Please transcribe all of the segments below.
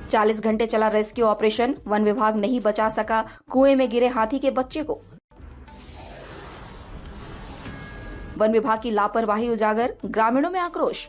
40 घंटे चला rescue operation, one विभाग नहीं बचा सका कुएं में गिरे हाथी के बच्चे को। वन विभाग की लापरवाही उजागर, ग्रामीणों में आक्रोश।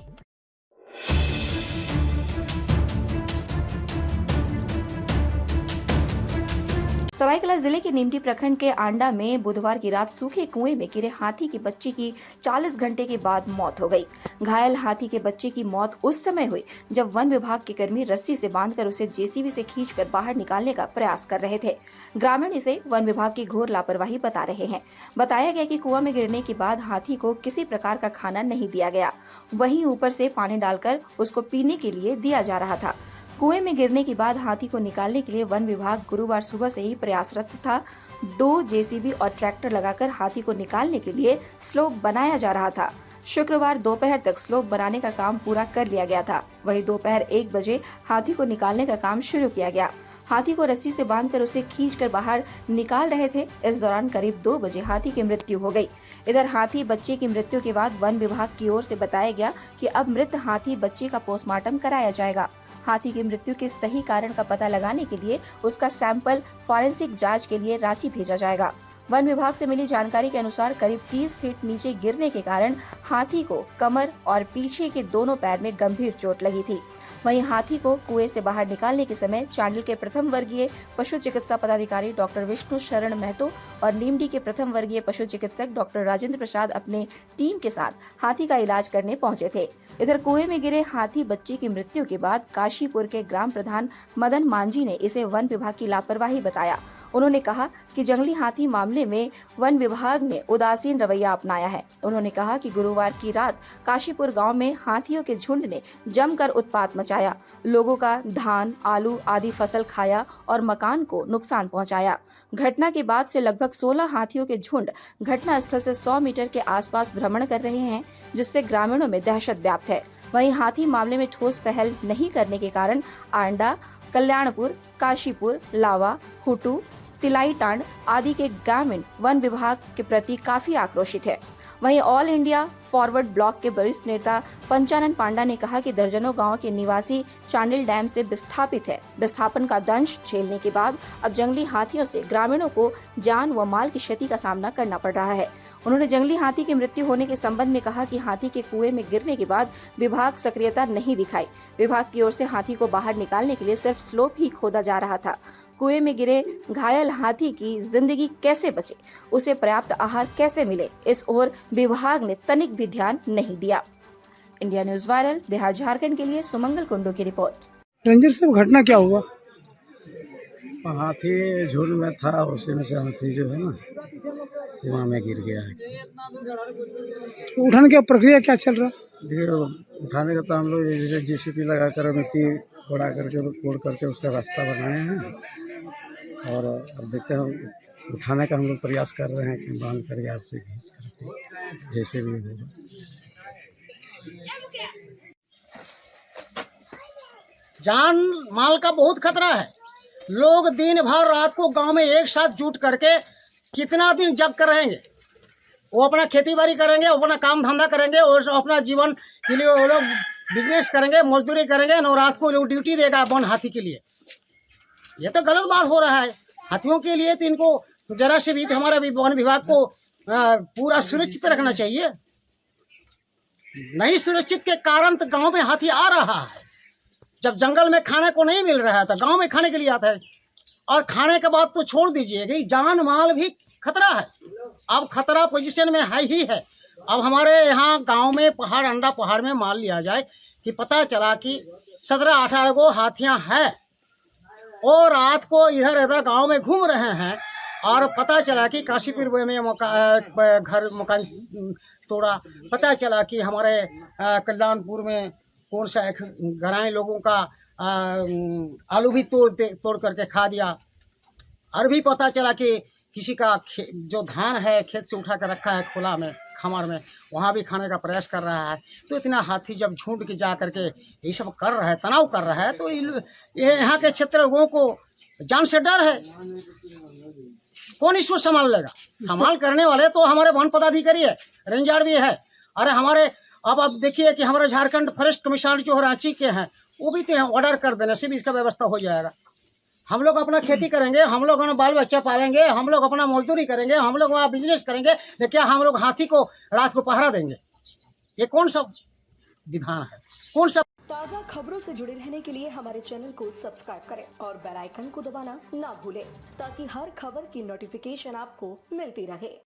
सरायकेला जिले के नीमटी प्रखंड के आंडा में बुधवार की रात सूखे कुएं में गिरे हाथी के बच्चे की 40 घंटे के बाद मौत हो गई। घायल हाथी के बच्चे की मौत उस समय हुई जब वन विभाग के कर्मी रस्सी से बांधकर उसे जेसीबी से खींचकर बाहर निकालने का प्रयास कर रहे थे। ग्रामीण इसे वन विभाग की घोर लापरवाही बता रहे हैं। बताया गया कि कुआं में गिरने के बाद हाथी को किसी प्रकार का खाना नहीं दिया गया, वहीं ऊपर से पानी डालकर उसको पीने के लिए दिया जा रहा था। कुएं में गिरने के बाद हाथी को निकालने के लिए वन विभाग गुरुवार सुबह से ही प्रयासरत था। 2 जेसीबी और ट्रैक्टर लगाकर हाथी को निकालने के लिए स्लोप बनाया जा रहा था। शुक्रवार दोपहर तक स्लोप बनाने का काम पूरा कर लिया गया था। वहीं दोपहर 1 बजे हाथी को निकालने का काम शुरू किया गया। हाथी को रस्सी से बांधकर उसे खींचकर बाहर निकाल रहे थे। इस दौरान करीब 2 बजे हाथी की मृत्यु हो गई। इधर हाथी बच्चे की मृत्यु के बाद वन विभाग की ओर से बताया गया कि अब मृत हाथी बच्चे का पोस्टमार्टम कराया जाएगा। हाथी की मृत्यु के सही कारण का पता लगाने के लिए उसका सैंपल फॉरेंसिक जांच के लिए रांची भेजा जाएगा। वन विभाग से मिली जानकारी के अनुसार करीब 30 फीट नीचे गिरने के कारण हाथी को कमर और पीछे के दोनों पैर में गंभीर चोट लगी थी। वहीं हाथी को कुएं से बाहर निकालने के समय चांडिल के प्रथम वर्गीय पशु चिकित्सा पदाधिकारी डॉक्टर विष्णु शरण महतो और नीमडी के प्रथम वर्गीय पशु चिकित्सक डॉक्टर राजेंद्र प्रसाद अपने टीम के साथ हाथी का इलाज करने पहुंचे थे। इधर कुएं में गिरे हाथी बच्चे की मृत्यु के बाद काशीपुर के ग्राम प्रधान मदन मांझी ने इसे वन विभाग की लापरवाही बताया। उन्होंने कहा कि जंगली हाथी मामले में वन विभाग ने उदासीन रवैया अपनाया है। उन्होंने कहा कि गुरुवार की रात काशीपुर गांव में हाथियों के झुंड ने जमकर उत्पात मचाया, लोगों का धान, आलू आदि फसल खाया और मकान को नुकसान पहुंचाया। घटना के बाद से लगभग 16 हाथियों के झुंड घटना स्थल से 100 मीटर के आसपास भ्रमण कर रहे हैं, जिससे ग्रामीणों में दहशत व्याप्त है। वहीं हाथी मामले में ठोस पहल नहीं करने के कारण आंडा, कल्याणपुर, काशीपुर, लावा, हुटू, तिलाईटांड आदि के ग्रामीण वन विभाग के प्रति काफी आक्रोशित है। वहीं ऑल इंडिया फॉरवर्ड ब्लॉक के वरिष्ठ नेता पंचानन पांडा ने कहा कि दर्जनों गांव के निवासी चांडिल डैम से विस्थापित है। विस्थापन का दंश झेलने के बाद अब जंगली हाथियों से ग्रामीणों को जान व माल की क्षति का सामना करना पड़ रहा है। उन्होंने जंगली हाथी की मृत्यु होने के संबंध में कहा कि हाथी के कुएं में गिरने के बाद विभाग सक्रियता नहीं दिखाई। विभाग की ओर से हाथी को बाहर निकालने के लिए सिर्फ स्लोप ही खोदा जा रहा था। कुएं में गिरे घायल हाथी की जिंदगी कैसे बचे, उसे पर्याप्त आहार कैसे मिले, इस ओर विभाग ने तनिक भी ध्यान नहीं दिया। India news viral, Bihar Jharkhand के लिए सुमंगल कुंडू की रिपोर्ट। रंजन साहब, घटना क्या हुआ? हाथी झुंड में था, उसी में से हाथी जो है ना कुआं में गिर गया है। उठाने की प्रक्रिया क्या चल रहा? देखिए, उठाने का तो हम लोग जैसे जेसीबी लगा कर मिट्टी कोड़ा करके कोड़ करके उसका रास्ता बनाए हैं और अब देखते हैं, उठाने का हम लोग प्रयास कर रहे हैं कि बांध करके आपसे जैसे भी होगा। जान माल का बहुत खतरा है। लोग दिन भर रात को गांव में एक साथ जुट करके कितना दिन जग कर रहेंगे। वो अपना खेती बाड़ी करेंगे, वो अपना काम धंधा करेंगे और अपना जीवन के लिए वो लोग बिजनेस करेंगे, मजदूरी करेंगे और रात को लोग ड्यूटी देगा वन हाथी के लिए। ये तो गलत बात हो रहा है। हाथियों के लिए तो इनको जरा से भी हमारा वन विभाग को पूरा सुरक्षित रखना चाहिए। नहीं सुरक्षित के कारण तो गाँव में हाथी आ रहा है। जब जंगल में खाने को नहीं मिल रहा था, गांव में खाने के लिए आता है और खाने के बाद तो छोड़ दीजिए कि जान माल भी खतरा है। अब खतरा पोजीशन में है ही है। अब हमारे यहाँ गांव में पहाड़ अंडा पहाड़ में मान लिया जाए कि पता चला कि 17-18 गो हाथियां हैं और रात को इधर इधर गांव में घूम रहे हैं और पता चला कि काशीपुर में घर मकान तोड़ा। पता चला कि हमारे कल्याणपुर में कौन सा एक घराए लोगों का आलू भी तोड़ करके खा दिया। और भी पता चला कि किसी का जो धान है खेत से उठा कर रखा है खुला में खमर में, वहाँ भी खाने का प्रयास कर रहा है। तो इतना हाथी जब झुंड के जा करके ये सब कर रहा है, तनाव कर रहा है, तो ये यहाँ के क्षेत्र लोगों को जान से डर है। कौन इसको संभाल लेगा? संभाल करने वाले तो हमारे वन पदाधिकारी है, रेंजर भी है। अरे हमारे अब देखिए कि हमारे झारखंड फॉरेस्ट कमिश्नर जो रांची के हैं, वो भी तो ऑर्डर कर देने से भी इसका व्यवस्था हो जाएगा। हम लोग अपना खेती करेंगे, हम लोग अपना बाल बच्चा पालेंगे, हम लोग अपना मजदूरी करेंगे, हम लोग वहाँ बिजनेस करेंगे, तो क्या हम लोग हाथी को रात को पहरा देंगे? ये कौन सा विधान है? कौन सा? ताज़ा खबरों से जुड़े रहने के लिए हमारे चैनल को सब्सक्राइब करें और बेल आइकन को दबाना ना भूलें ताकि हर खबर की नोटिफिकेशन आपको मिलती रहे।